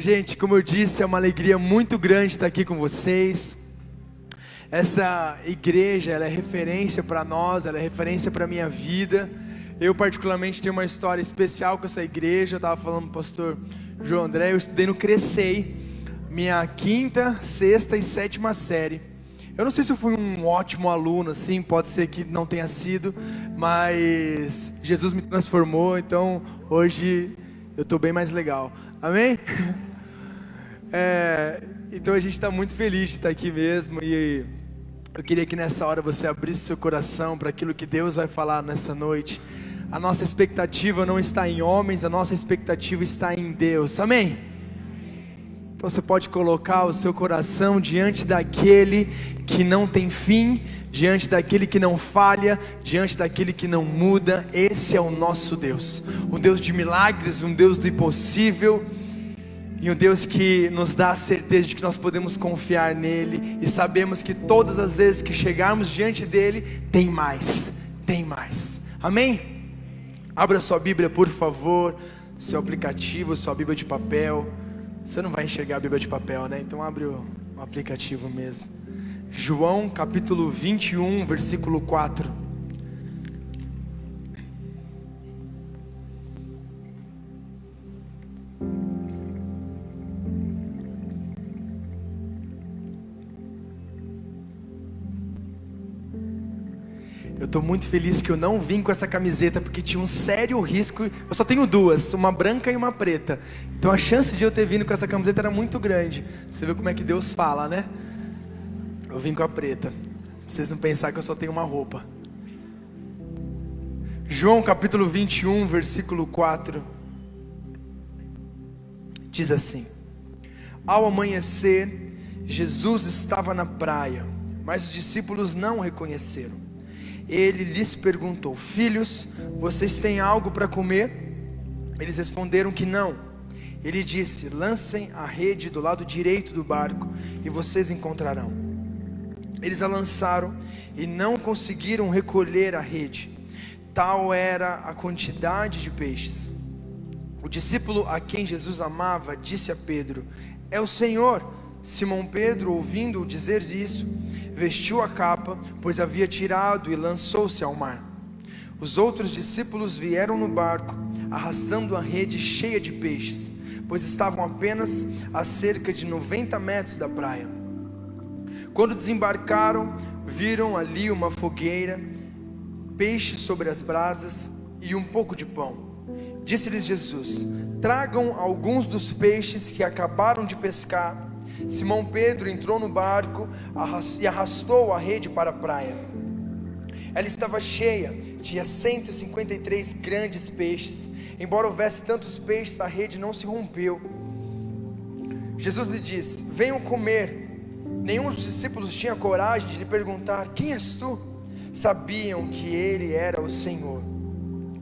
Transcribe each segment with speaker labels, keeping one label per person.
Speaker 1: Gente, como eu disse, é uma alegria muito grande estar aqui com vocês. Essa igreja, ela é referência para nós, ela é referência para a minha vida. Eu particularmente tenho uma história especial com essa igreja. Eu estava falando com o pastor João André, eu estudei no Crescei, minha quinta, sexta e sétima série. Eu não sei se eu fui um ótimo aluno, assim, pode ser que não tenha sido, mas Jesus me transformou, então hoje eu estou bem mais legal. Amém? Então a gente está muito feliz de estar aqui mesmo, e eu queria que nessa hora você abrisse seu coração para aquilo que Deus vai falar nessa noite. A nossa expectativa não está em homens, a nossa expectativa está em Deus, amém? Então você pode colocar o seu coração diante daquele que não tem fim, diante daquele que não falha, diante daquele que não muda. Esse é o nosso Deus, um Deus de milagres, um Deus do impossível, e um Deus que nos dá a certeza de que nós podemos confiar nele, e sabemos que todas as vezes que chegarmos diante dele, tem mais, amém? Abra sua Bíblia, por favor, seu aplicativo, sua Bíblia de papel. Você não vai enxergar a Bíblia de papel, né? Então abre o aplicativo mesmo. João capítulo 21, versículo 4. Eu estou muito feliz que eu não vim com essa camiseta, porque tinha um sério risco. Eu só tenho duas, uma branca e uma preta. Então a chance de eu ter vindo com essa camiseta era muito grande. Você viu como é que Deus fala, né? Eu vim com a preta, pra vocês não pensarem que eu só tenho uma roupa. João capítulo 21, versículo 4. Diz assim: Ao amanhecer, Jesus estava na praia, mas os discípulos não o reconheceram. Ele lhes perguntou: Filhos, vocês têm algo para comer? Eles responderam que não. Ele disse: Lancem a rede do lado direito do barco e vocês encontrarão. Eles a lançaram e não conseguiram recolher a rede, tal era a quantidade de peixes. O discípulo a quem Jesus amava disse a Pedro: É o Senhor. Simão Pedro, ouvindo-o dizer isso, vestiu a capa, pois havia tirado, e lançou-se ao mar. Os outros discípulos vieram no barco, arrastando a rede cheia de peixes, pois estavam apenas a cerca de 90 metros da praia. Quando desembarcaram, viram ali uma fogueira, peixes sobre as brasas e um pouco de pão. Disse-lhes Jesus: Tragam alguns dos peixes que acabaram de pescar. Simão Pedro entrou no barco e arrastou a rede para a praia. Ela estava cheia, tinha 153 grandes peixes. Embora houvesse tantos peixes, a rede não se rompeu. Jesus lhe disse: Venham comer. Nenhum dos discípulos tinha coragem de lhe perguntar: Quem és tu? Sabiam que ele era o Senhor.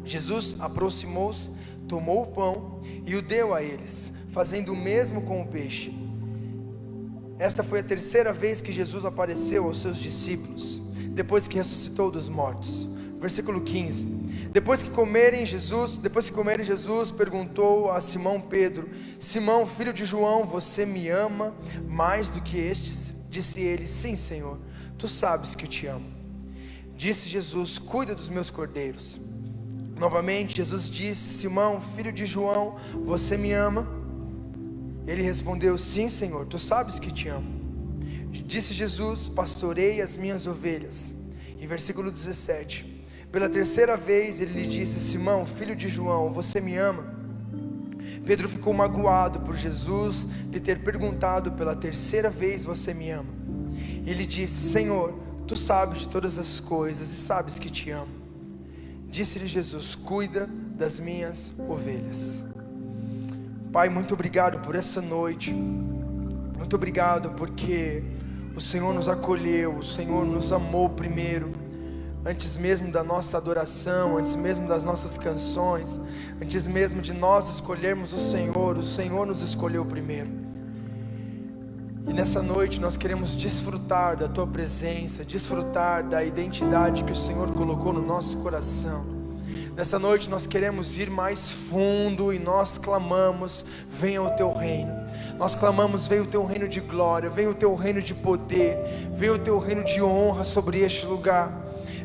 Speaker 1: Jesus aproximou-se, tomou o pão e o deu a eles, fazendo o mesmo com o peixe. Esta foi a terceira vez que Jesus apareceu aos seus discípulos, depois que ressuscitou dos mortos. Versículo 15. Depois que comerem, Jesus perguntou a Simão Pedro: Simão, filho de João, você me ama mais do que estes? Disse ele: Sim, Senhor, tu sabes que eu te amo. Disse Jesus: Cuida dos meus cordeiros. Novamente Jesus disse: Simão, filho de João, você me ama? Ele respondeu: Sim, Senhor, tu sabes que te amo. Disse Jesus: Pastorei as minhas ovelhas. Em versículo 17, pela terceira vez ele lhe disse: Simão, filho de João, você me ama? Pedro ficou magoado por Jesus lhe ter perguntado pela terceira vez: Você me ama? Ele disse: Senhor, tu sabes de todas as coisas e sabes que te amo. Disse-lhe Jesus: Cuida das minhas ovelhas. Pai, muito obrigado por essa noite. Muito obrigado porque o Senhor nos acolheu, o Senhor nos amou primeiro, antes mesmo da nossa adoração, antes mesmo das nossas canções, antes mesmo de nós escolhermos o Senhor nos escolheu primeiro. E nessa noite nós queremos desfrutar da Tua presença, desfrutar da identidade que o Senhor colocou no nosso coração, Nessa noite nós queremos ir mais fundo e nós clamamos: venha o teu reino. Nós clamamos: venha o teu reino de glória, venha o teu reino de poder, venha o teu reino de honra sobre este lugar,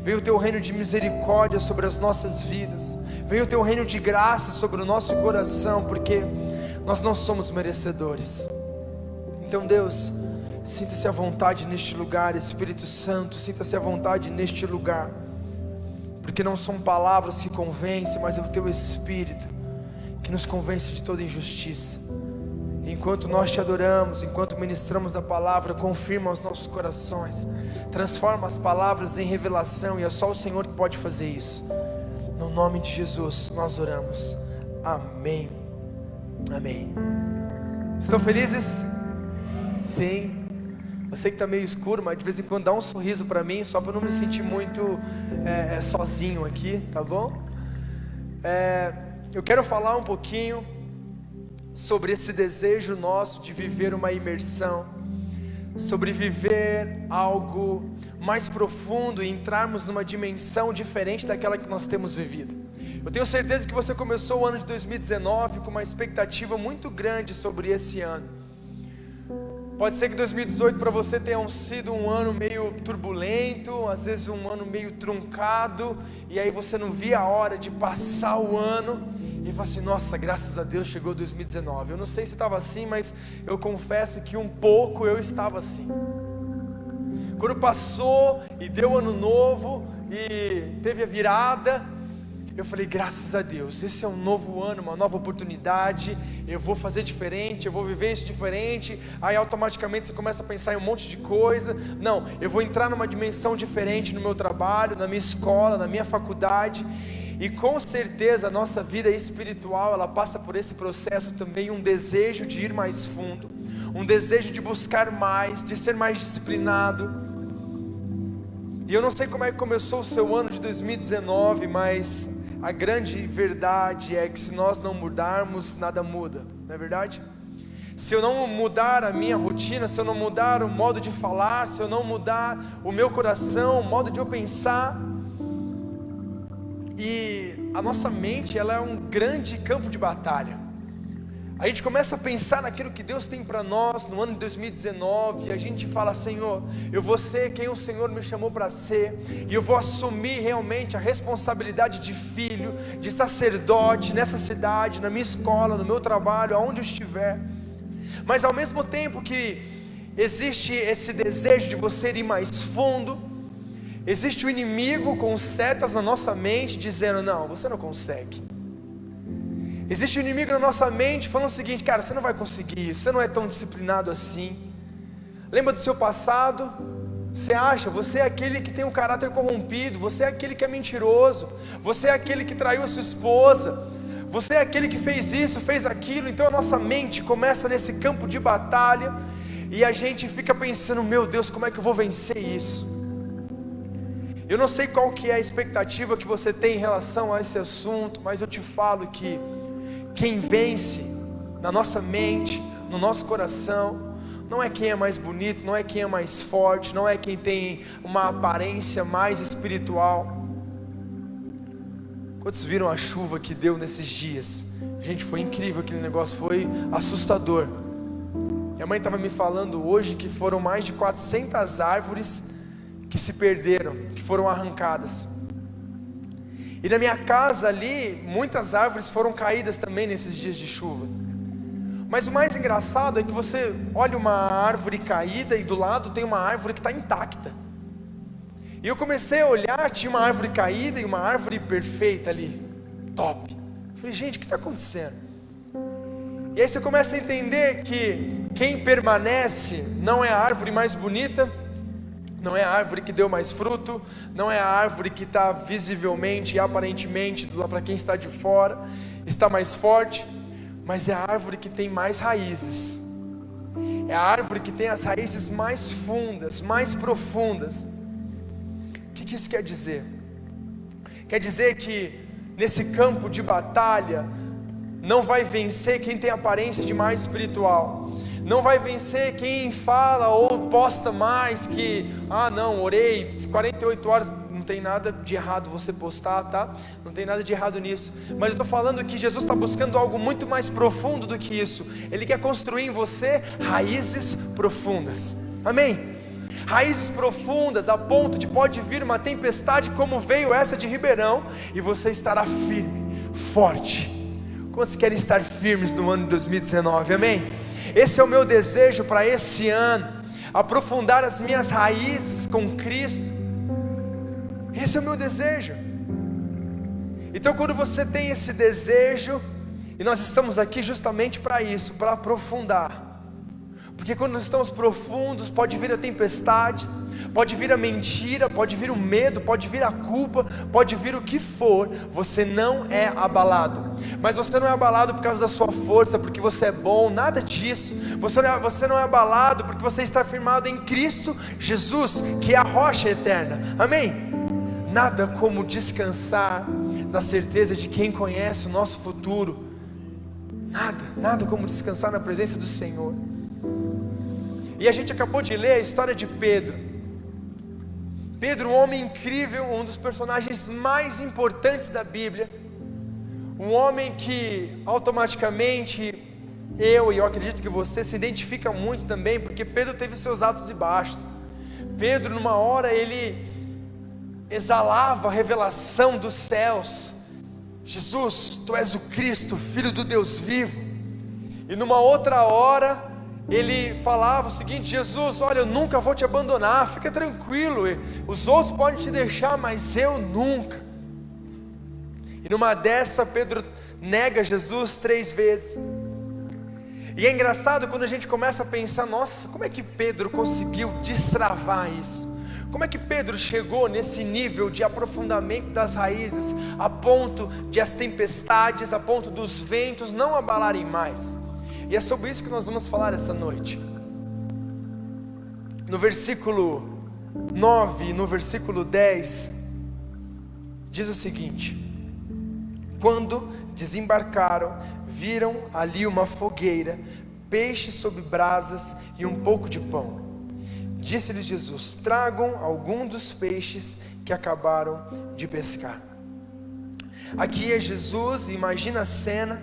Speaker 1: venha o teu reino de misericórdia sobre as nossas vidas, venha o teu reino de graça sobre o nosso coração, porque nós não somos merecedores. Então, Deus, sinta-se à vontade neste lugar. Espírito Santo, sinta-se à vontade neste lugar, porque não são palavras que convencem, mas é o teu Espírito que nos convence de toda injustiça. Enquanto nós te adoramos, enquanto ministramos a palavra, confirma os nossos corações, transforma as palavras em revelação, e é só o Senhor que pode fazer isso. No nome de Jesus nós oramos, amém, amém. Estão felizes? Sim. Eu sei que está meio escuro, mas de vez em quando dá um sorriso para mim, só para não me sentir muito sozinho aqui, tá bom? Eu quero falar um pouquinho sobre esse desejo nosso de viver uma imersão, sobre viver algo mais profundo e entrarmos numa dimensão diferente daquela que nós temos vivido. Eu tenho certeza que você começou o ano de 2019 com uma expectativa muito grande sobre esse ano. Pode ser que 2018 para você tenha sido um ano meio turbulento, às vezes um ano meio truncado, e aí você não via a hora de passar o ano, e fala assim: nossa, graças a Deus chegou 2019. Eu não sei se estava assim, mas eu confesso que um pouco eu estava assim. Quando passou e deu ano novo, e teve a virada, eu falei: graças a Deus, esse é um novo ano, uma nova oportunidade, eu vou fazer diferente, eu vou viver isso diferente. Aí automaticamente você começa a pensar em um monte de coisa. Não, eu vou entrar numa dimensão diferente no meu trabalho, na minha escola, na minha faculdade. E com certeza a nossa vida espiritual, ela passa por esse processo também, um desejo de ir mais fundo, um desejo de buscar mais, de ser mais disciplinado. E eu não sei como é que começou o seu ano de 2019, mas a grande verdade é que se nós não mudarmos, nada muda, não é verdade? Se eu não mudar a minha rotina, se eu não mudar o modo de falar, se eu não mudar o meu coração, o modo de eu pensar, e a nossa mente, ela é um grande campo de batalha. A gente começa a pensar naquilo que Deus tem para nós no ano de 2019, e a gente fala: Senhor, eu vou ser quem o Senhor me chamou para ser, e eu vou assumir realmente a responsabilidade de filho, de sacerdote nessa cidade, na minha escola, no meu trabalho, aonde eu estiver. Mas ao mesmo tempo que existe esse desejo de você ir mais fundo, existe o inimigo com setas na nossa mente dizendo: não, você não consegue. Existe um inimigo na nossa mente falando o seguinte: cara, você não vai conseguir isso, você não é tão disciplinado assim. Lembra do seu passado? Você acha, você é aquele que tem um caráter corrompido, você é aquele que é mentiroso, você é aquele que traiu a sua esposa, você é aquele que fez isso, fez aquilo. Então a nossa mente começa nesse campo de batalha, e a gente fica pensando: meu Deus, como é que eu vou vencer isso? Eu não sei qual que é a expectativa que você tem em relação a esse assunto, mas eu te falo que quem vence na nossa mente, no nosso coração, não é quem é mais bonito, não é quem é mais forte, não é quem tem uma aparência mais espiritual. Quantos viram a chuva que deu nesses dias? Gente, foi incrível aquele negócio, foi assustador. Minha mãe estava me falando hoje que foram mais de 400 árvores que se perderam, que foram arrancadas. E na minha casa ali, muitas árvores foram caídas também nesses dias de chuva. Mas o mais engraçado é que você olha uma árvore caída e do lado tem uma árvore que está intacta. E eu comecei a olhar, tinha uma árvore caída e uma árvore perfeita ali, top. Eu falei: gente, o que está acontecendo? E aí você começa a entender que quem permanece não é a árvore mais bonita, não é a árvore que deu mais fruto, não é a árvore que está visivelmente e aparentemente, para quem está de fora, está mais forte, mas é a árvore que tem mais raízes, é a árvore que tem as raízes mais fundas, mais profundas. O que isso quer dizer? Quer dizer que nesse campo de batalha, não vai vencer quem tem aparência de mais espiritual, não vai vencer quem fala ou posta mais que, não, orei 48 horas não tem nada de errado você postar, tá? Não tem nada de errado nisso. Mas eu estou falando que Jesus está buscando algo muito mais profundo do que isso. Ele quer construir em você raízes profundas. Amém? Raízes profundas a ponto de pode vir uma tempestade como veio essa de Ribeirão, e você estará firme, forte. Quantos querem estar firmes no ano de 2019? Amém? Esse é o meu desejo para esse ano. Aprofundar as minhas raízes com Cristo. Esse é o meu desejo. Então quando você tem esse desejo, e nós estamos aqui justamente para isso, para aprofundar. Porque quando nós estamos profundos, pode vir a tempestade, pode vir a mentira, pode vir o medo, pode vir a culpa, pode vir o que for, você não é abalado. Mas você não é abalado por causa da sua força, porque você é bom, nada disso. Você não é abalado porque você está firmado em Cristo Jesus, que é a rocha eterna. Amém? Nada como descansar na certeza de quem conhece o nosso futuro. Nada como descansar na presença do Senhor. E a gente acabou de ler a história de Pedro. Pedro, um homem incrível, um dos personagens mais importantes da Bíblia. Um homem que automaticamente eu acredito que você se identifica muito também, porque Pedro teve seus altos e baixos. Pedro, numa hora, ele exalava a revelação dos céus: Jesus, Tu és o Cristo, Filho do Deus vivo. E numa outra hora, ele falava o seguinte: Jesus, olha, eu nunca vou te abandonar, fica tranquilo, os outros podem te deixar, mas eu nunca. E numa dessa, Pedro nega Jesus 3 vezes. E é engraçado quando a gente começa a pensar: nossa, como é que Pedro conseguiu destravar isso? Como é que Pedro chegou nesse nível de aprofundamento das raízes, a ponto de as tempestades, a ponto dos ventos não abalarem mais? E é sobre isso que nós vamos falar essa noite. No versículo 9 e no versículo 10, diz o seguinte: quando desembarcaram, viram ali uma fogueira, peixe sobre brasas e um pouco de pão. Disse-lhes Jesus: tragam algum dos peixes que acabaram de pescar. Aqui é Jesus, imagina a cena.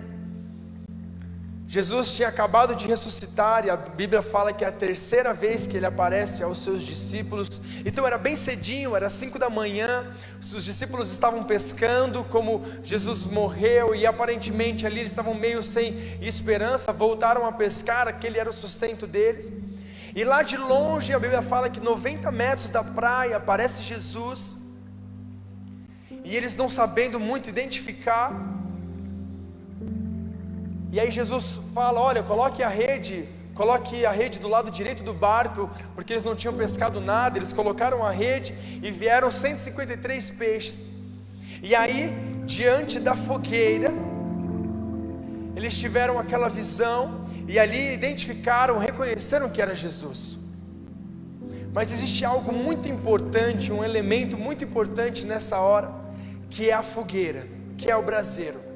Speaker 1: Jesus tinha acabado de ressuscitar, e a Bíblia fala que é a 3ª vez que ele aparece aos seus discípulos. Então era bem cedinho, era 5 da manhã, os discípulos estavam pescando, como Jesus morreu, e aparentemente ali eles estavam meio sem esperança, voltaram a pescar, aquele era o sustento deles. E lá de longe a Bíblia fala que 90 metros da praia aparece Jesus, e eles não sabendo muito identificar. E aí Jesus fala: olha, coloque a rede do lado direito do barco, porque eles não tinham pescado nada. Eles colocaram a rede e vieram 153 peixes. E aí, diante da fogueira, eles tiveram aquela visão, e ali identificaram, reconheceram que era Jesus. Mas existe algo muito importante, um elemento muito importante nessa hora, que é a fogueira, que é o braseiro.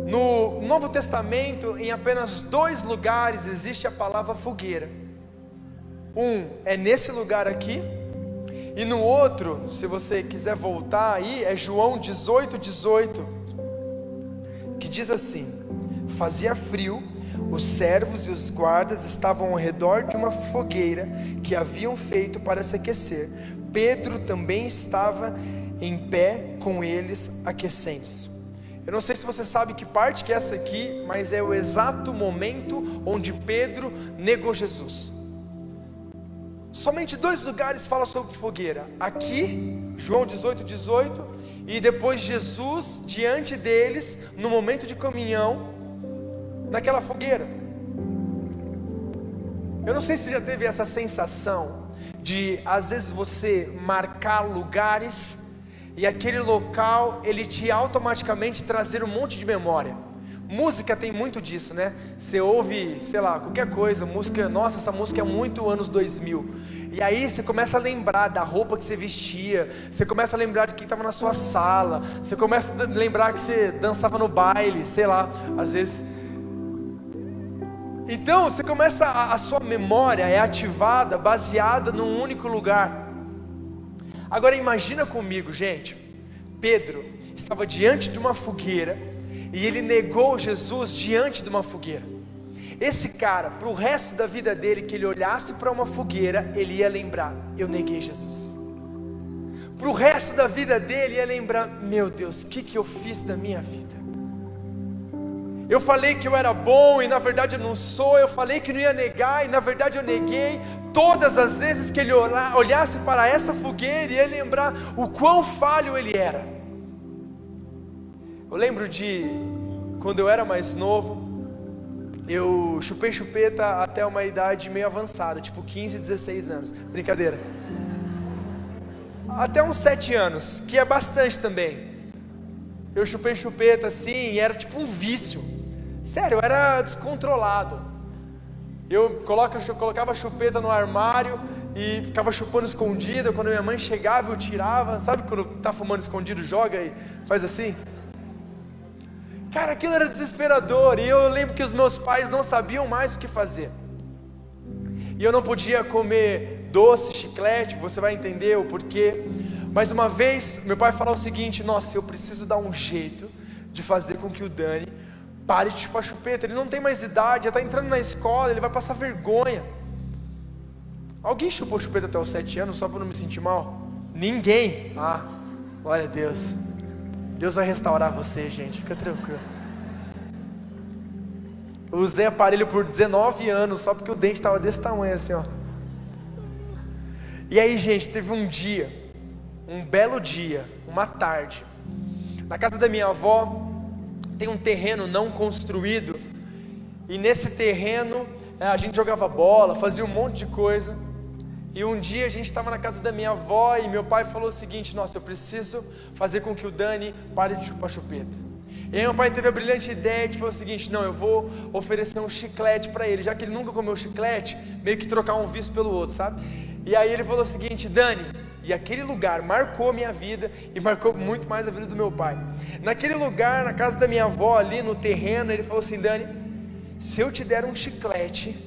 Speaker 1: No Novo Testamento, em apenas 2 lugares existe a palavra fogueira. Um é nesse lugar aqui, e no outro, se você quiser voltar aí, é João 18:18, que diz assim: fazia frio, os servos e os guardas estavam ao redor de uma fogueira que haviam feito para se aquecer. Pedro também estava em pé com eles, aquecendo-se. Eu não sei se você sabe que parte que é essa aqui, mas é o exato momento onde Pedro negou Jesus. Somente 2 lugares falam sobre fogueira. Aqui, João 18:18, e depois Jesus diante deles, no momento de comunhão, naquela fogueira. Eu não sei se já teve essa sensação de, às vezes, você marcar lugares, e aquele local, ele te automaticamente trazer um monte de memória. Música tem muito disso, né? Você ouve, sei lá, qualquer coisa, música, nossa, essa música é muito anos 2000. E aí você começa a lembrar da roupa que você vestia, você começa a lembrar de quem estava na sua sala, você começa a lembrar que você dançava no baile, sei lá, às vezes. Então, você começa, a sua memória é ativada, baseada num único lugar. Agora imagina comigo, gente, Pedro estava diante de uma fogueira e ele negou Jesus diante de uma fogueira. Esse cara, para o resto da vida dele, que ele olhasse para uma fogueira, ele ia lembrar: eu neguei Jesus. Para o resto da vida dele, ia lembrar: meu Deus, o que eu fiz da minha vida? Eu falei que eu era bom e na verdade eu não sou. Eu falei que não ia negar e na verdade eu neguei. Todas as vezes que ele olhasse para essa fogueira, ia lembrar o quão falho ele era. Eu lembro de quando eu era mais novo, eu chupei chupeta até uma idade meio avançada, tipo 15, 16 anos. Brincadeira. Até uns 7 anos, que é bastante também. Eu chupei chupeta assim, e era tipo um vício. Sério, eu era descontrolado. Eu colocava a chupeta no armário e ficava chupando escondido. Quando minha mãe chegava, eu tirava. Sabe quando tá fumando escondido, joga e faz assim? Cara, aquilo era desesperador. E eu lembro que os meus pais não sabiam mais o que fazer. E eu não podia comer doce, chiclete, você vai entender o porquê. Mas uma vez, meu pai falou o seguinte: nossa, eu preciso dar um jeito de fazer com que o Dani pare de chupar chupeta. Ele não tem mais idade, já está entrando na escola, ele vai passar vergonha. Alguém chupou chupeta até os 7 anos só para não me sentir mal? Ninguém. Ah, glória a Deus. Deus vai restaurar você, gente, fica tranquilo. Eu usei aparelho por 19 anos só porque o dente estava desse tamanho assim, ó. E aí, gente, teve um dia, um belo dia, uma tarde, na casa da minha avó tem um terreno não construído, e nesse terreno a gente jogava bola, fazia um monte de coisa. E um dia a gente estava na casa da minha avó e meu pai falou o seguinte: nossa, eu preciso fazer com que o Dani pare de chupar chupeta. E aí meu pai teve a brilhante ideia de falar o seguinte: não, eu vou oferecer um chiclete para ele, já que ele nunca comeu chiclete, meio que trocar um vício pelo outro, sabe? E aí ele falou o seguinte: Dani, e aquele lugar marcou a minha vida e marcou muito mais a vida do meu pai. Naquele lugar, na casa da minha avó, ali no terreno, ele falou assim: Dani, se eu te der um chiclete,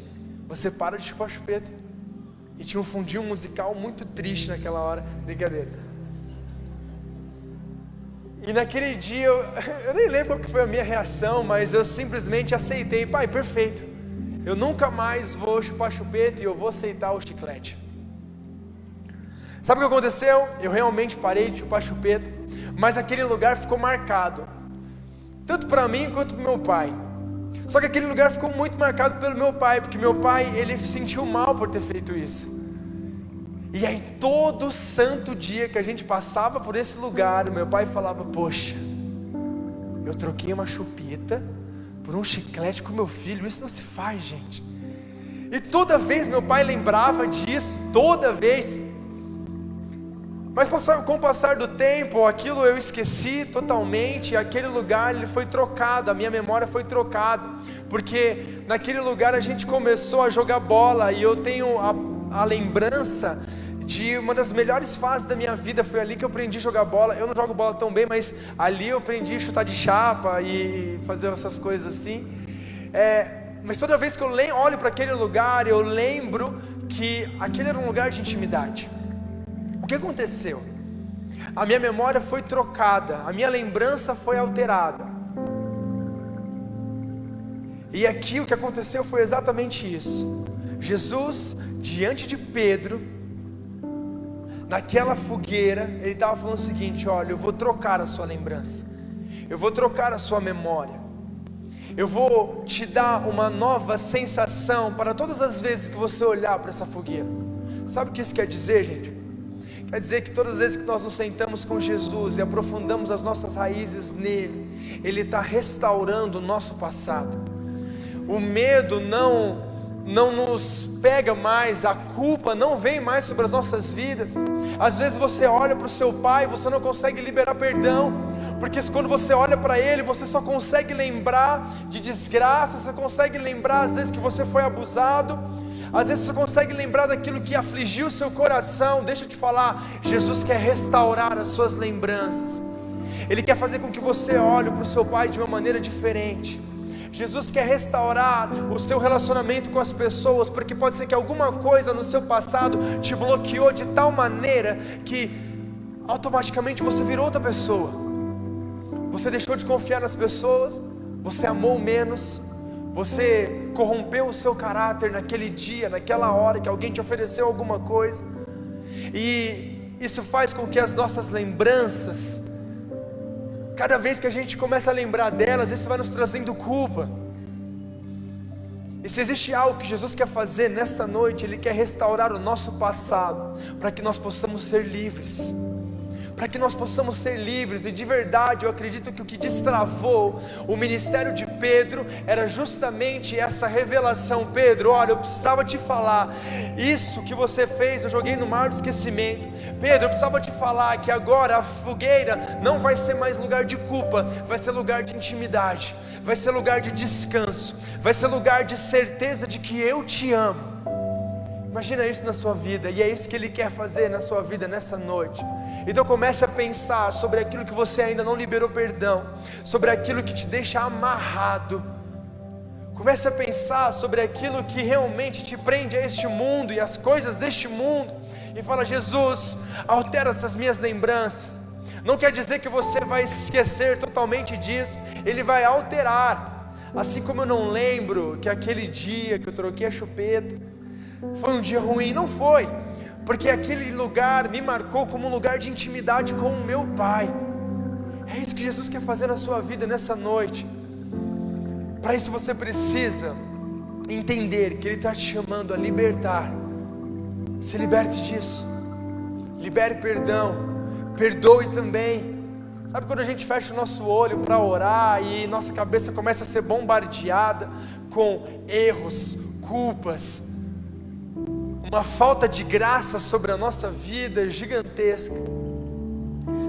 Speaker 1: você para de chupar chupeta. E tinha um fundinho musical muito triste naquela hora. Brincadeira. E naquele dia, eu nem lembro qual que foi a minha reação, mas eu simplesmente aceitei: pai, perfeito, eu nunca mais vou chupar chupeta e eu vou aceitar o chiclete. Sabe o que aconteceu? Eu realmente parei de chupar chupeta, mas aquele lugar ficou marcado, tanto para mim quanto para o meu pai. Só que aquele lugar ficou muito marcado pelo meu pai, porque meu pai, ele sentiu mal por ter feito isso. E aí todo santo dia que a gente passava por esse lugar, o meu pai falava: poxa, eu troquei uma chupeta por um chiclete com meu filho, isso não se faz, gente. E toda vez meu pai lembrava disso, toda vez. Mas com o passar do tempo, aquilo eu esqueci totalmente, aquele lugar ele foi trocado, a minha memória foi trocada, porque naquele lugar a gente começou a jogar bola, e eu tenho a lembrança de uma das melhores fases da minha vida. Foi ali que eu aprendi a jogar bola. Eu não jogo bola tão bem, mas ali eu aprendi a chutar de chapa e fazer essas coisas assim. Mas toda vez que eu olho para aquele lugar, eu lembro que aquele era um lugar de intimidade. O que aconteceu? A minha memória foi trocada, a minha lembrança foi alterada. E aqui o que aconteceu foi exatamente isso. Jesus, diante de Pedro, naquela fogueira, ele estava falando o seguinte: olha, eu vou trocar a sua lembrança, eu vou trocar a sua memória, eu vou te dar uma nova sensação para todas as vezes que você olhar para essa fogueira. Sabe o que isso quer dizer, gente? Quer dizer que todas as vezes que nós nos sentamos com Jesus e aprofundamos as nossas raízes nele, Ele está restaurando o nosso passado. O medo não nos pega mais, a culpa não vem mais sobre as nossas vidas. Às vezes você olha para o seu pai e você não consegue liberar perdão, porque quando você olha para ele, você só consegue lembrar de desgraça, você consegue lembrar às vezes que você foi abusado, às vezes você consegue lembrar daquilo que afligiu o seu coração. Deixa eu te falar, Jesus quer restaurar as suas lembranças, Ele quer fazer com que você olhe para o seu pai de uma maneira diferente. Jesus quer restaurar o seu relacionamento com as pessoas, porque pode ser que alguma coisa no seu passado te bloqueou de tal maneira que automaticamente você virou outra pessoa. Você deixou de confiar nas pessoas, você amou menos, você corrompeu o seu caráter naquele dia, naquela hora que alguém te ofereceu alguma coisa, e isso faz com que as nossas lembranças, cada vez que a gente começa a lembrar delas, isso vai nos trazendo culpa. E se existe algo que Jesus quer fazer nesta noite, Ele quer restaurar o nosso passado, para que nós possamos ser livres. Para que nós possamos ser livres, e de verdade eu acredito que o que destravou o ministério de Pedro era justamente essa revelação. Pedro, olha, eu precisava te falar, isso que você fez eu joguei no mar do esquecimento. Pedro, eu precisava te falar que agora a fogueira não vai ser mais lugar de culpa, vai ser lugar de intimidade, vai ser lugar de descanso, vai ser lugar de certeza de que eu te amo. Imagina isso na sua vida, e é isso que Ele quer fazer na sua vida nessa noite. Então comece a pensar sobre aquilo que você ainda não liberou perdão, sobre aquilo que te deixa amarrado. Comece a pensar sobre aquilo que realmente te prende a este mundo e as coisas deste mundo, e fala: Jesus, altera essas minhas lembranças. Não quer dizer que você vai esquecer totalmente disso, Ele vai alterar. Assim como eu não lembro que aquele dia que eu troquei a chupeta foi um dia ruim, não foi, porque aquele lugar me marcou como um lugar de intimidade com o meu Pai. É isso que Jesus quer fazer na sua vida nessa noite. Para isso você precisa entender que Ele está te chamando a libertar. Se liberte disso, libere perdão, perdoe também. Sabe quando a gente fecha o nosso olho para orar e nossa cabeça começa a ser bombardeada com erros, culpas, uma falta de graça sobre a nossa vida gigantesca?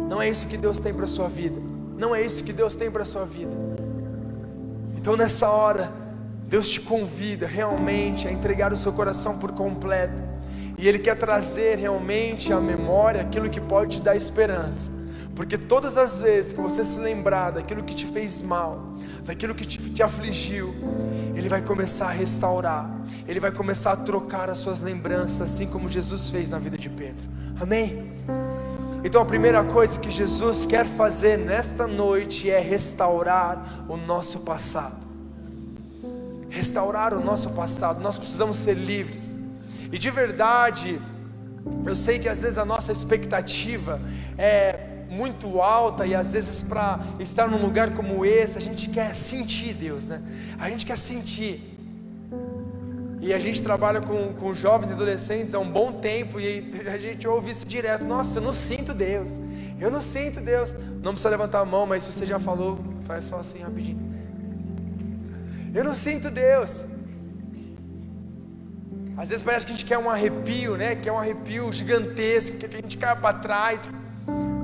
Speaker 1: Não é isso que Deus tem para a sua vida. Não é isso que Deus tem para a sua vida. Então nessa hora, Deus te convida realmente a entregar o seu coração por completo. E Ele quer trazer realmente à memória aquilo que pode te dar esperança. Porque todas as vezes que você se lembrar daquilo que te fez mal, daquilo que te afligiu, Ele vai começar a restaurar, Ele vai começar a trocar as suas lembranças, assim como Jesus fez na vida de Pedro. Amém? Então a primeira coisa que Jesus quer fazer nesta noite é restaurar o nosso passado. Restaurar o nosso passado. Nós precisamos ser livres. E de verdade, eu sei que às vezes a nossa expectativa é muito alta, e às vezes para estar num lugar como esse, a gente quer sentir Deus, né? A gente quer sentir. E a gente trabalha com jovens e adolescentes há um bom tempo, e a gente ouve isso direto: nossa, eu não sinto Deus, eu não sinto Deus. Não precisa levantar a mão, mas se você já falou, faz só assim rapidinho: eu não sinto Deus. Às vezes parece que a gente quer um arrepio, né? Quer um arrepio gigantesco, que a gente cai para trás.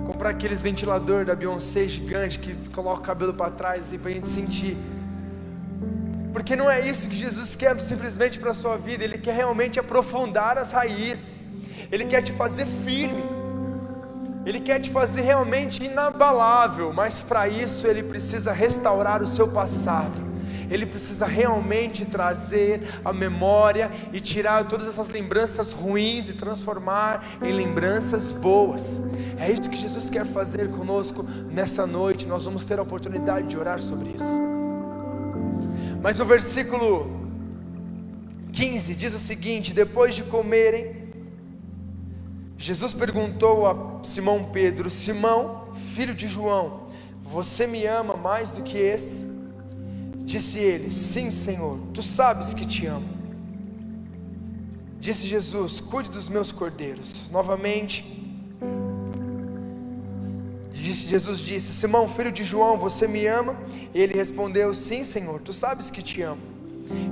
Speaker 1: Comprar aqueles ventilador da Beyoncé gigante que coloca o cabelo para trás, assim, para a gente sentir. Porque não é isso que Jesus quer simplesmente para a sua vida. Ele quer realmente aprofundar as raízes. Ele quer te fazer firme. Ele quer te fazer realmente inabalável. Mas para isso Ele precisa restaurar o seu passado. Ele precisa realmente trazer a memória e tirar todas essas lembranças ruins e transformar em lembranças boas. É isso que Jesus quer fazer conosco nessa noite. Nós vamos ter a oportunidade de orar sobre isso. Mas no versículo 15 diz o seguinte: depois de comerem, Jesus perguntou a Simão Pedro: Simão, filho de João, você me ama mais do que estes? Disse ele: sim, Senhor, tu sabes que te amo. Disse Jesus: cuide dos meus cordeiros. Novamente, Jesus disse: Simão, filho de João, você me ama? Ele respondeu: sim, Senhor, tu sabes que te amo.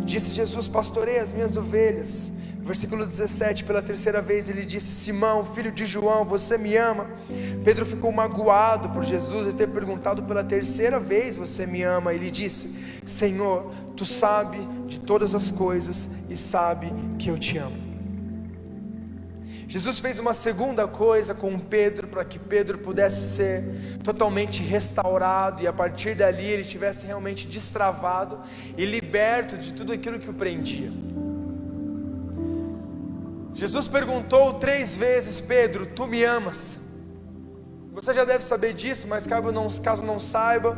Speaker 1: Disse Jesus: pastorei as minhas ovelhas. Versículo 17, pela terceira vez ele disse: Simão, filho de João, você me ama? Pedro ficou magoado por Jesus ter perguntado pela terceira vez: você me ama? Ele disse: Senhor, tu sabes de todas as coisas e sabe que eu te amo. Jesus fez uma segunda coisa com Pedro, para que Pedro pudesse ser totalmente restaurado, e a partir dali ele tivesse realmente destravado e liberto de tudo aquilo que o prendia. Jesus perguntou 3 vezes: Pedro, tu me amas? Você já deve saber disso, mas caso não saiba,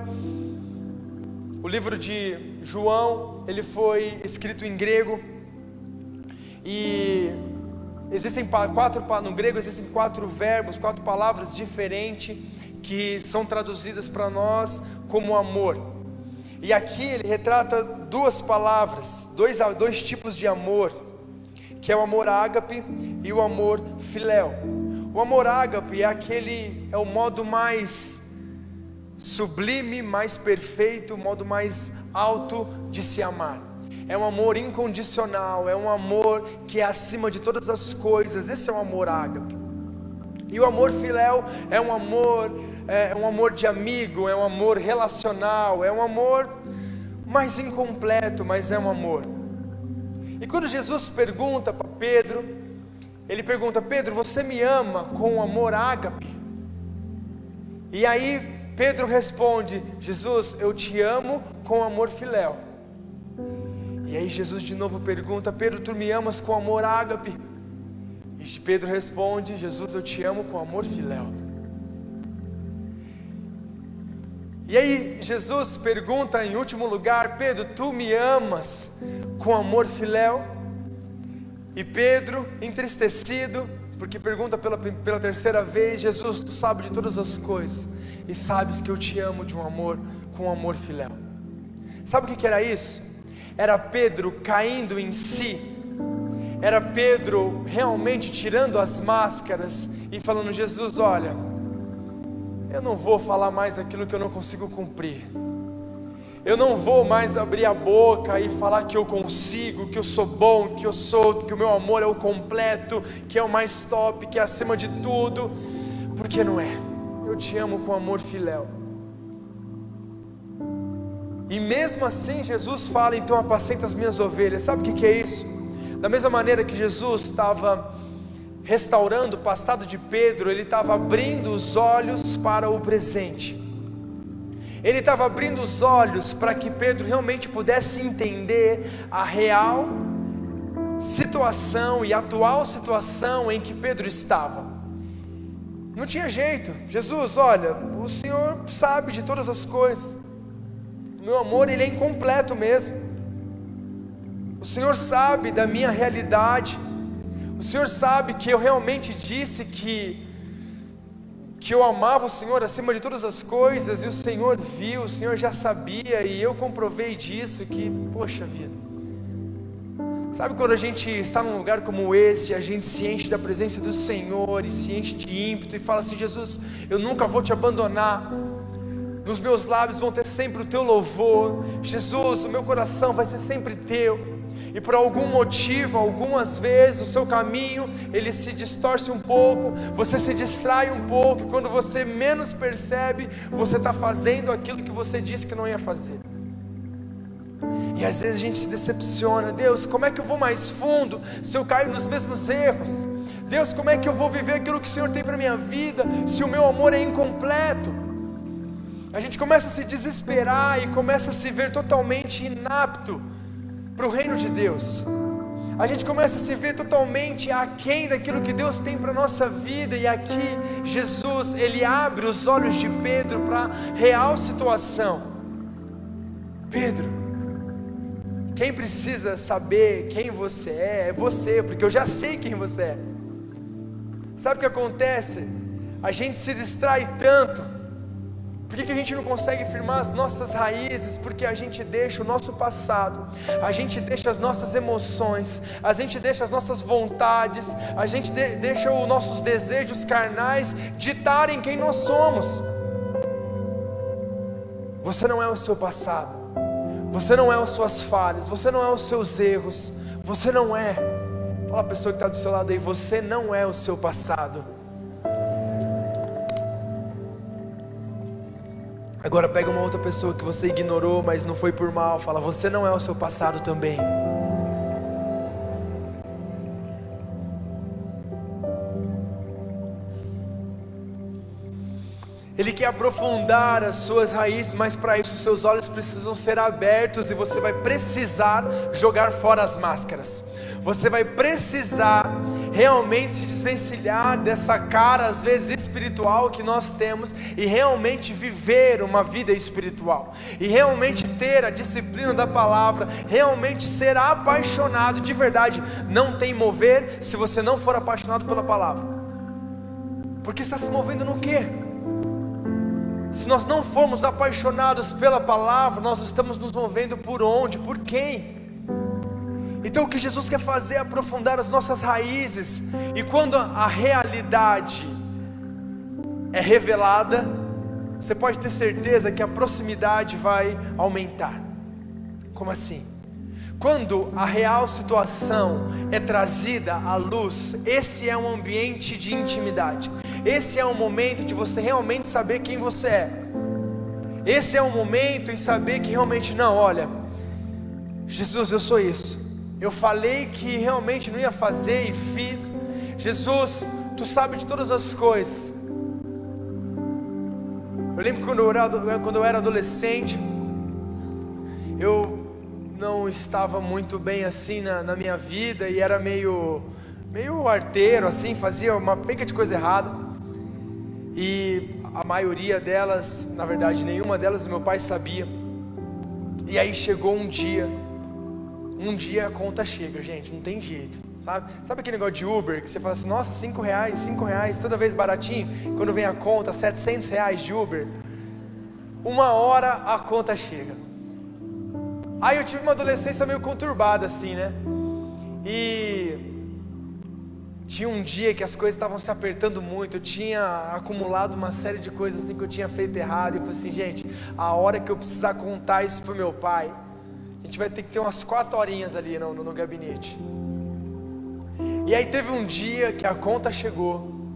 Speaker 1: o livro de João, ele foi escrito em grego, e existem no grego existem 4 verbos, 4 palavras diferentes, que são traduzidas para nós como amor. E aqui ele retrata 2 palavras, dois tipos de amor, que é o amor ágape e o amor filéu. O amor ágape é o modo mais sublime, mais perfeito, o modo mais alto de se amar. É um amor incondicional, é um amor que é acima de todas as coisas. Esse é o amor ágape. E o amor filéu é um amor de amigo, é um amor relacional, é um amor mais incompleto, mas é um amor. E quando Jesus pergunta para Pedro, ele pergunta: Pedro, você me ama com o amor ágape? E aí Pedro responde: Jesus, eu te amo com amor filéu. E aí Jesus de novo pergunta: Pedro, tu me amas com amor ágape? E Pedro responde: Jesus, eu te amo com amor filéu. E aí Jesus pergunta em último lugar: Pedro, tu me amas com amor filéu? E Pedro, entristecido, porque pergunta pela terceira vez: Jesus, tu sabes de todas as coisas, e sabes que eu te amo com amor filéu. Sabe o que era isso? Era Pedro caindo em si, era Pedro realmente tirando as máscaras e falando: Jesus, olha, eu não vou falar mais aquilo que eu não consigo cumprir, eu não vou mais abrir a boca e falar que eu consigo, que eu sou bom, que o meu amor é o completo, que é o mais top, que é acima de tudo, porque não é. Eu te amo com amor filéu. E mesmo assim Jesus fala: então apacenta as minhas ovelhas. Sabe o que é isso? Da mesma maneira que Jesus estava restaurando o passado de Pedro, ele estava abrindo os olhos para o presente. Ele estava abrindo os olhos para que Pedro realmente pudesse entender a real situação e atual situação em que Pedro estava. Não tinha jeito. Jesus, olha, o Senhor sabe de todas as coisas, meu amor, ele é incompleto mesmo. O Senhor sabe da minha realidade, o Senhor sabe que eu realmente disse que eu amava o Senhor acima de todas as coisas, e o Senhor viu, o Senhor já sabia, e eu comprovei disso, que, poxa vida, sabe quando a gente está num lugar como esse, a gente se enche da presença do Senhor, e se enche de ímpeto, e fala assim: Jesus, eu nunca vou te abandonar, nos meus lábios vão ter sempre o teu louvor, Jesus, o meu coração vai ser sempre teu. E por algum motivo, algumas vezes o seu caminho, ele se distorce um pouco, você se distrai um pouco, e quando você menos percebe, você está fazendo aquilo que você disse que não ia fazer. E às vezes a gente se decepciona: Deus, como é que eu vou mais fundo se eu caio nos mesmos erros? Deus, como é que eu vou viver aquilo que o Senhor tem para a minha vida, se o meu amor é incompleto? A gente começa a se desesperar e começa a se ver totalmente inapto para o reino de Deus. A gente começa a se ver totalmente aquém daquilo que Deus tem para a nossa vida. E aqui Jesus, ele abre os olhos de Pedro para a real situação. Pedro, quem precisa saber quem você é você, porque eu já sei quem você é. Sabe o que acontece? A gente se distrai tanto. Por que a gente não consegue firmar as nossas raízes? Porque a gente deixa o nosso passado, a gente deixa as nossas emoções, a gente deixa as nossas vontades, a gente deixa os nossos desejos carnais ditarem quem nós somos. Você não é o seu passado, você não é as suas falhas, você não é os seus erros, você não é. Fala a pessoa que está do seu lado aí: você não é o seu passado. Agora pega uma outra pessoa que você ignorou, mas não foi por mal. Fala: você não é o seu passado também. Ele quer aprofundar as suas raízes, mas para isso seus olhos precisam ser abertos, e você vai precisar jogar fora as máscaras. Você vai precisar realmente se desvencilhar dessa cara, às vezes espiritual, que nós temos, e realmente viver uma vida espiritual, e realmente ter a disciplina da palavra, realmente ser apaixonado de verdade. Não tem mover se você não for apaixonado pela palavra, porque está se movendo no quê? Se nós não formos apaixonados pela palavra, nós estamos nos movendo por onde? Por quem? Então o que Jesus quer fazer é aprofundar as nossas raízes, e quando a realidade é revelada, você pode ter certeza que a proximidade vai aumentar. Como assim? Quando a real situação é trazida à luz, esse é um ambiente de intimidade, esse é um momento de você realmente saber quem você é, esse é um momento em saber que realmente, não, olha, Jesus, eu sou isso, eu falei que realmente não ia fazer e fiz. Jesus, tu sabe de todas as coisas. Eu lembro que quando eu era adolescente, eu não estava muito bem assim na minha vida, e era meio arteiro assim, fazia uma penca de coisa errada, e a maioria delas, na verdade nenhuma delas, meu pai sabia. E aí chegou um dia a conta chega, gente, não tem jeito, sabe aquele negócio de Uber, que você fala assim, nossa, R$5, toda vez baratinho, quando vem a conta, R$700 de Uber, uma hora a conta chega. Aí eu tive uma adolescência meio conturbada assim, né, e tinha um dia que as coisas estavam se apertando muito, eu tinha acumulado uma série de coisas assim que eu tinha feito errado, e eu falei assim, gente, a hora que eu precisar contar isso pro meu pai, a gente vai ter que ter umas 4 horinhas ali no gabinete. E aí teve um dia que a conta chegou,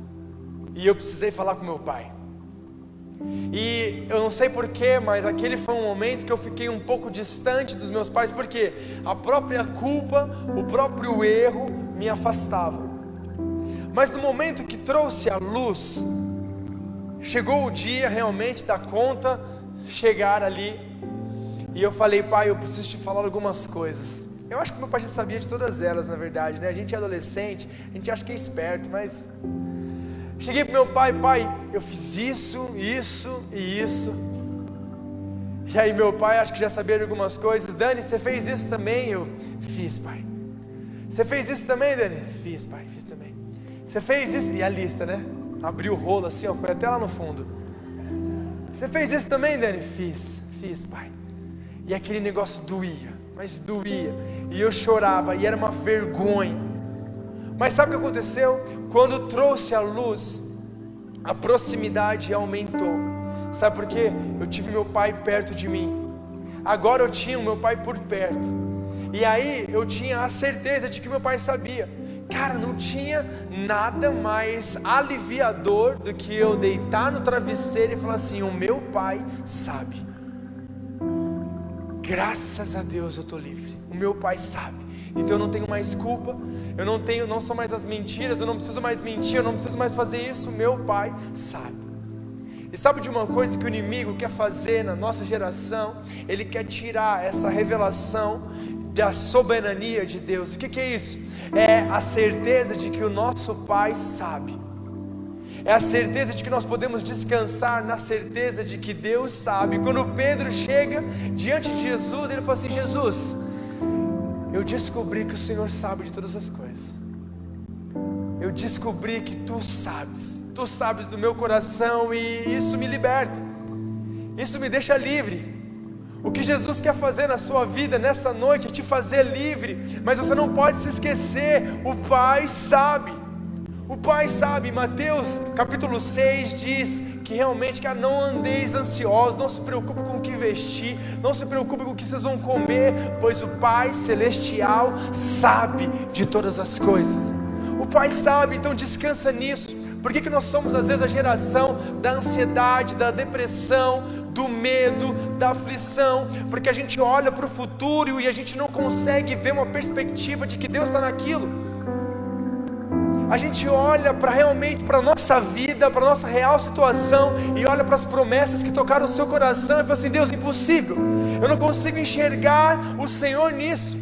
Speaker 1: e eu precisei falar com meu pai, e eu não sei porquê, mas aquele foi um momento que eu fiquei um pouco distante dos meus pais, porque a própria culpa, o próprio erro me afastava. Mas no momento que trouxe a luz, chegou o dia realmente da conta chegar ali, e eu falei, pai, eu preciso te falar algumas coisas. Eu acho que meu pai já sabia de todas elas, na verdade, né? A gente é adolescente, a gente acha que é esperto, mas... Cheguei pro meu pai, eu fiz isso e isso. E aí meu pai, acho que já sabia de algumas coisas. Dani, você fez isso também? Eu fiz, pai. Você fez isso também, Dani? Fiz, pai, fiz também. Você fez isso? E a lista, né? Abriu o rolo assim, ó, foi até lá no fundo. Você fez isso também, Dani? Fiz, pai. E aquele negócio doía, mas doía, e eu chorava, e era uma vergonha. Mas sabe o que aconteceu? Quando trouxe a luz, a proximidade aumentou. Sabe por quê? Eu tive meu pai perto de mim. Agora eu tinha o meu pai por perto. E aí eu tinha a certeza de que meu pai sabia. Cara, não tinha nada mais aliviador do que eu deitar no travesseiro e falar assim, o meu pai sabe. Graças a Deus eu estou livre. O meu pai sabe. Então eu não tenho mais culpa. Não são mais as mentiras. Eu não preciso mais mentir. Eu não preciso mais fazer isso. O meu pai sabe. E sabe de uma coisa que o inimigo quer fazer na nossa geração? Ele quer tirar essa revelação da soberania de Deus. O que é isso? É a certeza de que o nosso pai sabe. É a certeza de que nós podemos descansar na certeza de que Deus sabe. Quando Pedro chega diante de Jesus, ele fala assim, Jesus, eu descobri que o Senhor sabe de todas as coisas. Eu descobri que Tu sabes do meu coração, e isso me liberta, isso me deixa livre. O que Jesus quer fazer na sua vida nessa noite é te fazer livre, mas você não pode se esquecer, o Pai sabe. O Pai sabe. Mateus capítulo 6 diz que realmente não andeis ansiosos, não se preocupe com o que vestir, não se preocupe com o que vocês vão comer, pois o Pai Celestial sabe de todas as coisas. O Pai sabe, então descansa nisso. Por que nós somos às vezes a geração da ansiedade, da depressão, do medo, da aflição? Porque a gente olha para o futuro e a gente não consegue ver uma perspectiva de que Deus está naquilo. A gente olha realmente para a nossa vida, para a nossa real situação, e olha para as promessas que tocaram o seu coração e fala assim, Deus, impossível, eu não consigo enxergar o Senhor nisso.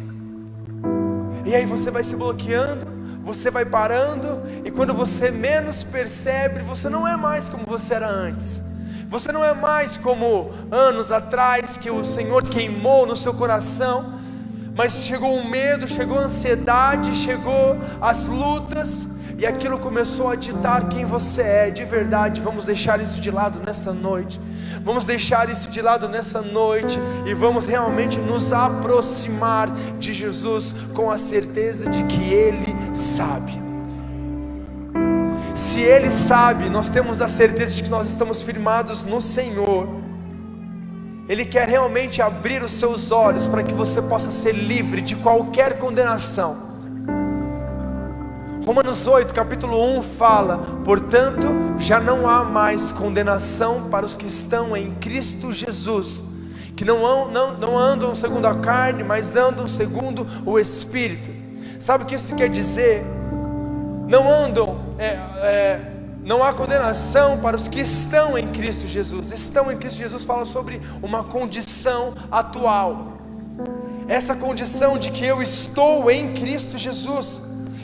Speaker 1: E aí você vai se bloqueando, você vai parando, e quando você menos percebe, você não é mais como você era antes. Você não é mais como anos atrás, que o Senhor queimou no seu coração, mas chegou o medo, chegou a ansiedade, chegou as lutas, e aquilo começou a ditar quem você é de verdade. Vamos deixar isso de lado nessa noite. Vamos deixar isso de lado nessa noite e vamos realmente nos aproximar de Jesus com a certeza de que Ele sabe. Se Ele sabe, nós temos a certeza de que nós estamos firmados no Senhor. Ele quer realmente abrir os seus olhos para que você possa ser livre de qualquer condenação. Romanos 8, capítulo 1 fala: portanto, já não há mais condenação para os que estão em Cristo Jesus, que não andam segundo a carne, mas andam segundo o Espírito. Sabe o que isso quer dizer? Não há condenação para os que estão em Cristo Jesus. Estão em Cristo Jesus fala sobre uma condição atual, essa condição de que eu estou em Cristo Jesus.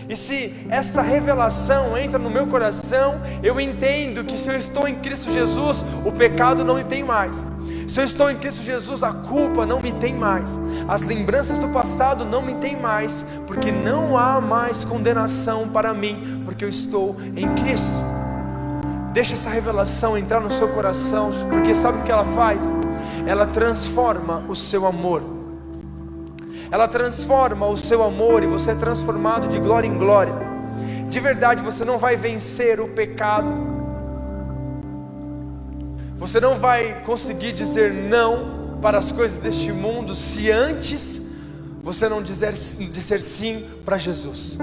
Speaker 1: E se essa revelação entra no meu coração, eu entendo que se eu estou em Cristo Jesus, o pecado não me tem mais. Se eu estou em Cristo Jesus, a culpa não me tem mais. As lembranças do passado não me tem mais, porque não há mais condenação para mim, porque eu estou em Cristo. Deixa essa revelação entrar no seu coração, porque sabe o que ela faz? Ela transforma o seu amor. Ela transforma o seu amor e você é transformado de glória em glória. De verdade, você não vai vencer o pecado. Você não vai conseguir dizer não para as coisas deste mundo se antes você não disser sim para Jesus.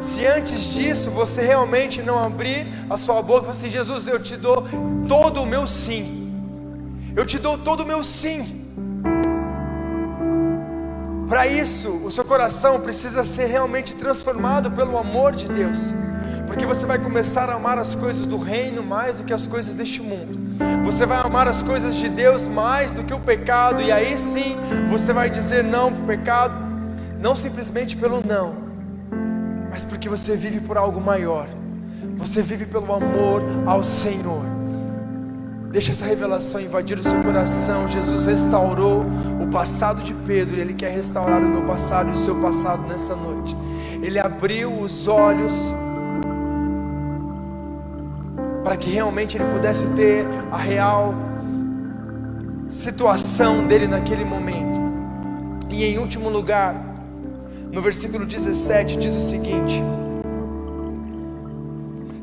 Speaker 1: Se antes disso você realmente não abrir a sua boca e falar assim: Jesus, eu te dou todo o meu sim. Eu te dou todo o meu sim. Para isso, o seu coração precisa ser realmente transformado pelo amor de Deus, porque você vai começar a amar as coisas do reino mais do que as coisas deste mundo. Você vai amar as coisas de Deus mais do que o pecado, e aí sim, você vai dizer não para o pecado, não simplesmente pelo não, mas porque você vive por algo maior. Você vive pelo amor ao Senhor. Deixa essa revelação invadir o seu coração. Jesus restaurou o passado de Pedro, e Ele quer restaurar o meu passado e o seu passado nessa noite. Ele abriu os olhos para que realmente ele pudesse ter a real situação dele naquele momento. E em último lugar, no versículo 17 diz o seguinte: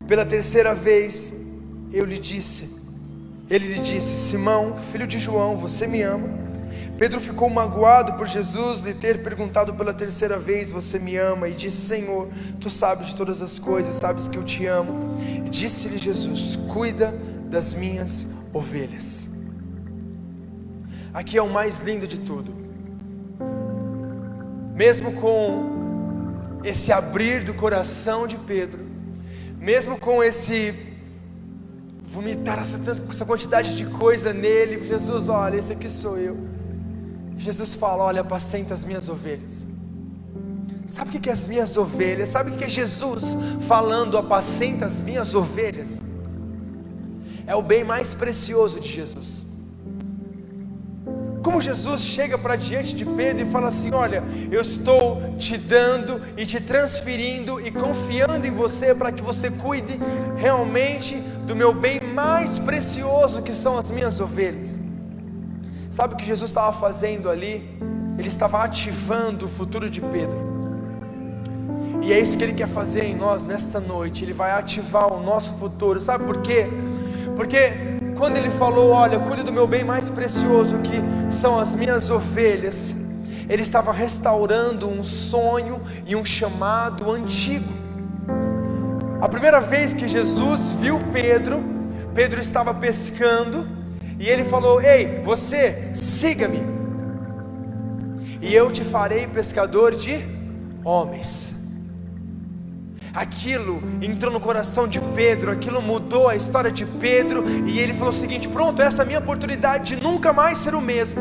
Speaker 1: pela terceira vez ele lhe disse: Simão, filho de João, você me ama? Pedro ficou magoado por Jesus lhe ter perguntado pela terceira vez: você me ama? E disse: Senhor, tu sabes de todas as coisas, sabes que eu te amo. E disse-lhe Jesus: cuida das minhas ovelhas. Aqui é o mais lindo de tudo. Mesmo com esse abrir do coração de Pedro, mesmo com esse vomitar essa quantidade de coisa nele, Jesus: olha, esse aqui sou eu. Jesus fala: olha, apacenta as minhas ovelhas. Sabe o que é as minhas ovelhas? Sabe o que é Jesus falando: apacenta as minhas ovelhas? É o bem mais precioso de Jesus. Como Jesus chega para diante de Pedro e fala assim: olha, eu estou te dando e te transferindo e confiando em você para que você cuide realmente do meu bem mais precioso, que são as minhas ovelhas. Sabe o que Jesus estava fazendo ali? Ele estava ativando o futuro de Pedro. E é isso que Ele quer fazer em nós nesta noite. Ele vai ativar o nosso futuro. Sabe por quê? Porque quando Ele falou: olha, cuide do meu bem mais precioso, que são as minhas ovelhas, Ele estava restaurando um sonho e um chamado antigo. A primeira vez que Jesus viu Pedro estava pescando, e Ele falou: ei, você, siga-me, e eu te farei pescador de homens. Aquilo entrou no coração de Pedro, aquilo mudou a história de Pedro, e ele falou o seguinte: pronto, essa é a minha oportunidade de nunca mais ser o mesmo.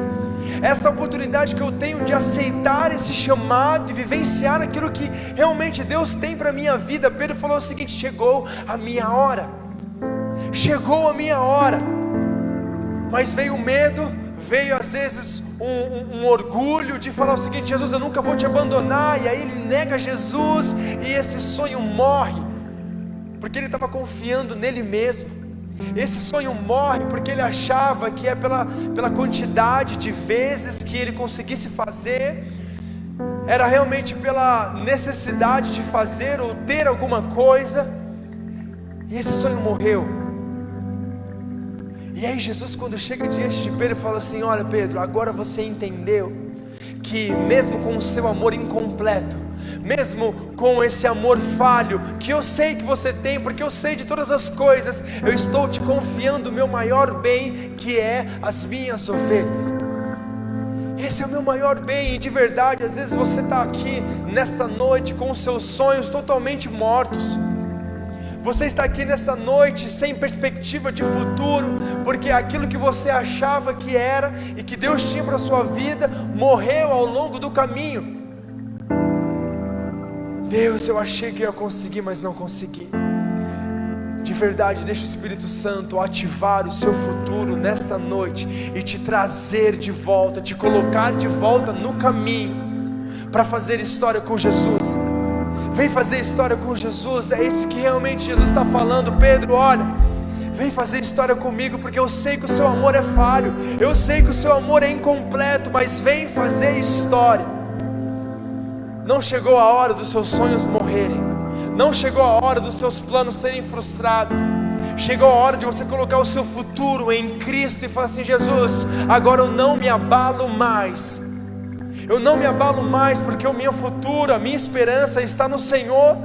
Speaker 1: essa oportunidade que eu tenho de aceitar esse chamado e vivenciar aquilo que realmente Deus tem para a minha vida. Pedro falou o seguinte: chegou a minha hora, chegou a minha hora. Mas veio o medo, veio às vezes um orgulho de falar o seguinte: Jesus, eu nunca vou te abandonar. E aí ele nega Jesus e esse sonho morre, porque ele estava confiando nele mesmo. Esse sonho morre porque ele achava que é pela quantidade de vezes que ele conseguisse fazer, era realmente pela necessidade de fazer ou ter alguma coisa, e esse sonho morreu. E aí Jesus, quando chega diante de Pedro, fala assim: olha Pedro, agora você entendeu que mesmo com o seu amor incompleto, mesmo com esse amor falho, que eu sei que você tem, porque eu sei de todas as coisas, eu estou te confiando o meu maior bem, que é as minhas ovelhas. Esse é o meu maior bem, e de verdade, às vezes você está aqui nesta noite com os seus sonhos totalmente mortos. Você está aqui nessa noite sem perspectiva de futuro, porque aquilo que você achava que era e que Deus tinha para a sua vida morreu ao longo do caminho. Deus, eu achei que eu ia conseguir, mas não consegui. De verdade, deixa o Espírito Santo ativar o seu futuro nesta noite e te trazer de volta, te colocar de volta no caminho para fazer história com Jesus. Vem fazer história com Jesus, é isso que realmente Jesus está falando. Pedro, olha, vem fazer história comigo, porque eu sei que o seu amor é falho, eu sei que o seu amor é incompleto, mas vem fazer história. Não chegou a hora dos seus sonhos morrerem, não chegou a hora dos seus planos serem frustrados. Chegou a hora de você colocar o seu futuro em Cristo e falar assim: Jesus, agora eu não me abalo mais. Eu não me abalo mais, porque o meu futuro, a minha esperança está no Senhor.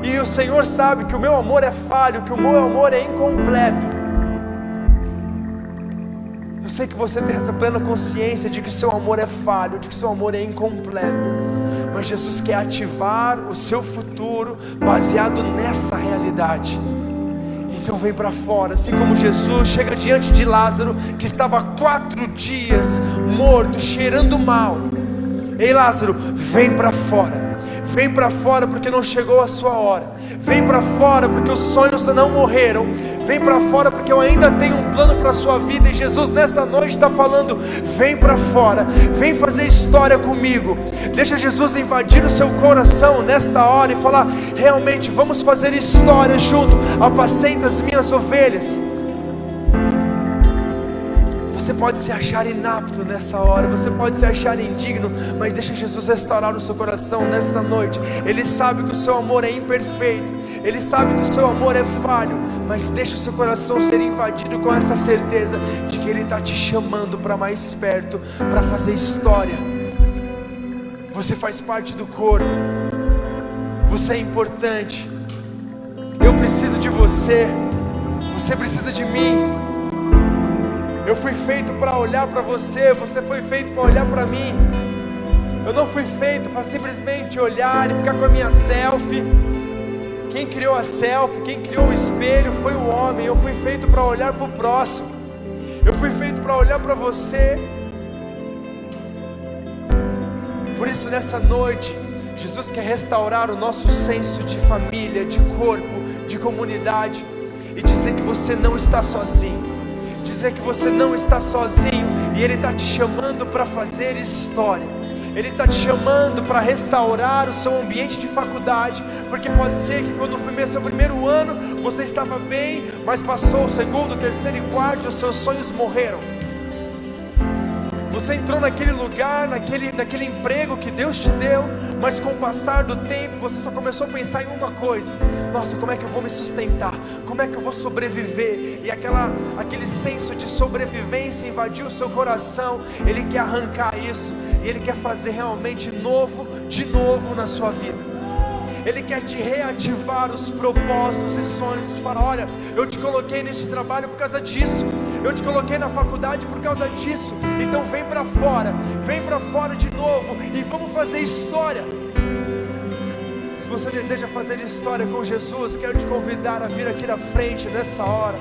Speaker 1: E o Senhor sabe que o meu amor é falho, que o meu amor é incompleto. Eu sei que você tem essa plena consciência de que o seu amor é falho, de que o seu amor é incompleto. Mas Jesus quer ativar o seu futuro baseado nessa realidade. Então vem para fora, assim como Jesus chega diante de Lázaro, que estava há 4 dias morto, cheirando mal. Ei Lázaro, vem para fora. Vem para fora porque não chegou a sua hora. Vem para fora porque os sonhos não morreram. Vem para fora porque eu ainda tenho um plano para a sua vida. E Jesus nessa noite está falando: vem para fora, vem fazer história comigo. Deixa Jesus invadir o seu coração nessa hora e falar: realmente vamos fazer história junto. Apacenta as minhas ovelhas. Você pode se achar inapto nessa hora, você pode se achar indigno, mas deixa Jesus restaurar o seu coração nessa noite. Ele sabe que o seu amor é imperfeito, Ele sabe que o seu amor é falho, mas deixa o seu coração ser invadido com essa certeza de que Ele está te chamando para mais perto, para fazer história. Você faz parte do corpo, você é importante. Eu preciso de você, você precisa de mim. Eu fui feito para olhar para você, você foi feito para olhar para mim. Eu não fui feito para simplesmente olhar e ficar com a minha selfie. Quem criou a selfie, quem criou o espelho foi o homem. Eu fui feito para olhar para o próximo. Eu fui feito para olhar para você. Por isso nessa noite, Jesus quer restaurar o nosso senso de família, de corpo, de comunidade, e dizer que você não está sozinho. Dizer que você não está sozinho, e Ele está te chamando para fazer história. Ele está te chamando para restaurar o seu ambiente de faculdade, porque pode ser que quando começou o primeiro ano você estava bem, mas passou o segundo, terceiro e quarto e os seus sonhos morreram. Você entrou naquele lugar, naquele emprego que Deus te deu, mas com o passar do tempo você só começou a pensar em uma coisa: nossa, como é que eu vou me sustentar? Como é que eu vou sobreviver? E aquele senso de sobrevivência invadiu o seu coração. Ele quer arrancar isso, e Ele quer fazer realmente de novo na sua vida. Ele quer te reativar os propósitos e sonhos, de falar: olha, eu te coloquei nesse trabalho por causa disso, eu te coloquei na faculdade por causa disso, então vem para fora de novo e vamos fazer história. Se você deseja fazer história com Jesus, quero te convidar a vir aqui na frente nessa hora.